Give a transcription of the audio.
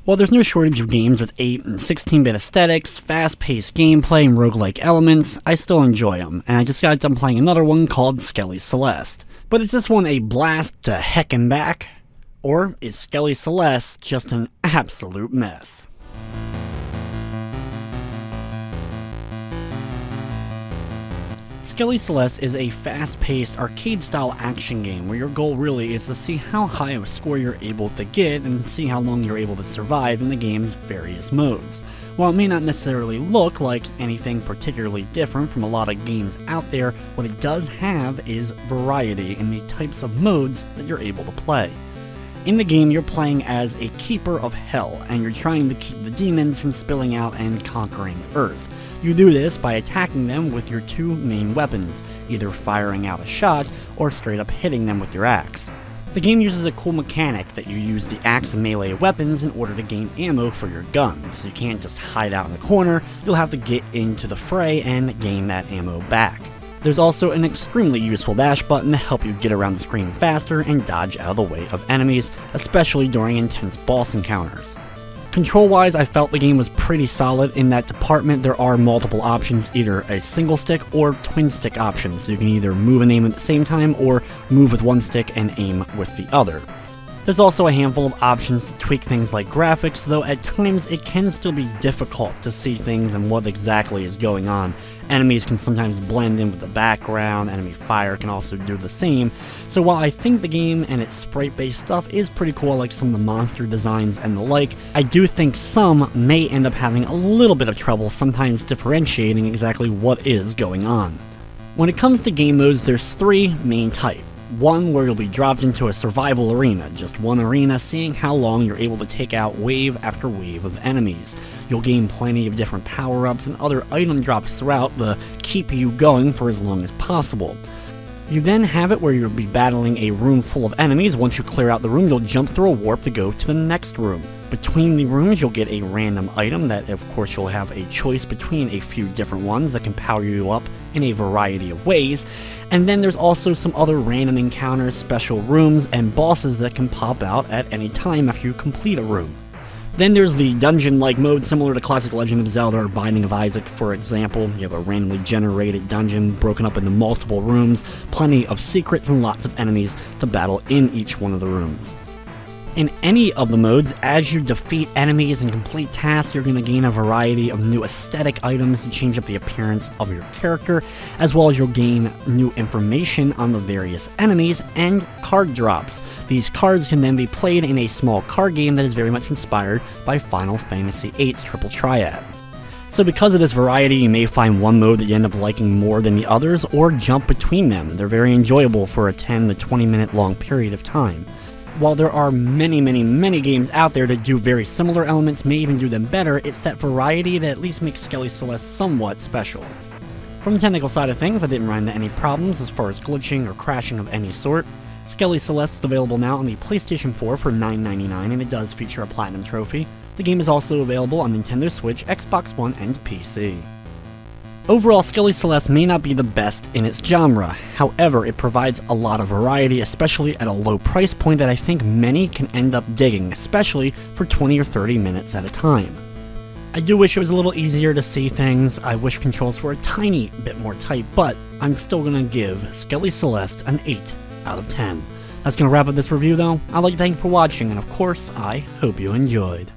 While there's no shortage of games with 8 and 16-bit aesthetics, fast-paced gameplay, and roguelike elements, I still enjoy them, and I just got done playing another one called Skelly Celeste. But is this one a blast to heckin' back? Or is Skelly Celeste just an absolute mess? Skelly Celeste is a fast-paced, arcade-style action game where your goal really is to see how high of a score you're able to get and see how long you're able to survive in the game's various modes. While it may not necessarily look like anything particularly different from a lot of games out there, what it does have is variety in the types of modes that you're able to play. In the game, you're playing as a Keeper of Hell, and you're trying to keep the demons from spilling out and conquering Earth. You do this by attacking them with your two main weapons, either firing out a shot or straight up hitting them with your axe. The game uses a cool mechanic that you use the axe and melee weapons in order to gain ammo for your gun, so you can't just hide out in the corner, you'll have to get into the fray and gain that ammo back. There's also an extremely useful dash button to help you get around the screen faster and dodge out of the way of enemies, especially during intense boss encounters. Control-wise, I felt the game was pretty solid. In that department. There are multiple options, either a single stick or twin stick options, so you can either move and aim at the same time or move with one stick and aim with the other. There's also a handful of options to tweak things like graphics, though at times it can still be difficult to see things and what exactly is going on. Enemies can sometimes blend in with the background, enemy fire can also do the same, so while I think the game and its sprite-based stuff is pretty cool, like some of the monster designs and the like, I do think some may end up having a little bit of trouble sometimes differentiating exactly what is going on. When it comes to game modes, there's three main types. One where you'll be dropped into a survival arena, just one arena, seeing how long you're able to take out wave after wave of enemies. You'll gain plenty of different power-ups and other item drops throughout to keep you going for as long as possible. You then have it where you'll be battling a room full of enemies. Once you clear out the room, you'll jump through a warp to go to the next room. Between the rooms, you'll get a random item that, of course, you'll have a choice between a few different ones that can power you up in a variety of ways. And then there's also some other random encounters, special rooms, and bosses that can pop out at any time after you complete a room. Then there's the dungeon-like mode, similar to classic Legend of Zelda or Binding of Isaac, for example. You have a randomly generated dungeon broken up into multiple rooms, plenty of secrets, and lots of enemies to battle in each one of the rooms. In any of the modes, as you defeat enemies and complete tasks, you're going to gain a variety of new aesthetic items to change up the appearance of your character, as well as you'll gain new information on the various enemies and card drops. These cards can then be played in a small card game that is very much inspired by Final Fantasy VIII's Triple Triad. So because of this variety, you may find one mode that you end up liking more than the others, or jump between them. They're very enjoyable for a 10 to 20 minute long period of time. While there are many games out there that do very similar elements, may even do them better, it's that variety that at least makes Skelly Celeste somewhat special. From the technical side of things, I didn't run into any problems as far as glitching or crashing of any sort. Skelly Celeste is available now on the PlayStation 4 for $9.99, and it does feature a Platinum Trophy. The game is also available on Nintendo Switch, Xbox One, and PC. Overall, Skelly Celeste may not be the best in its genre, however, it provides a lot of variety, especially at a low price point that I think many can end up digging, especially for 20 or 30 minutes at a time. I do wish it was a little easier to see things. I wish controls were a tiny bit more tight, but I'm still going to give Skelly Celeste an 8 out of 10. That's going to wrap up this review though. I'd like to thank you for watching, and of course, I hope you enjoyed.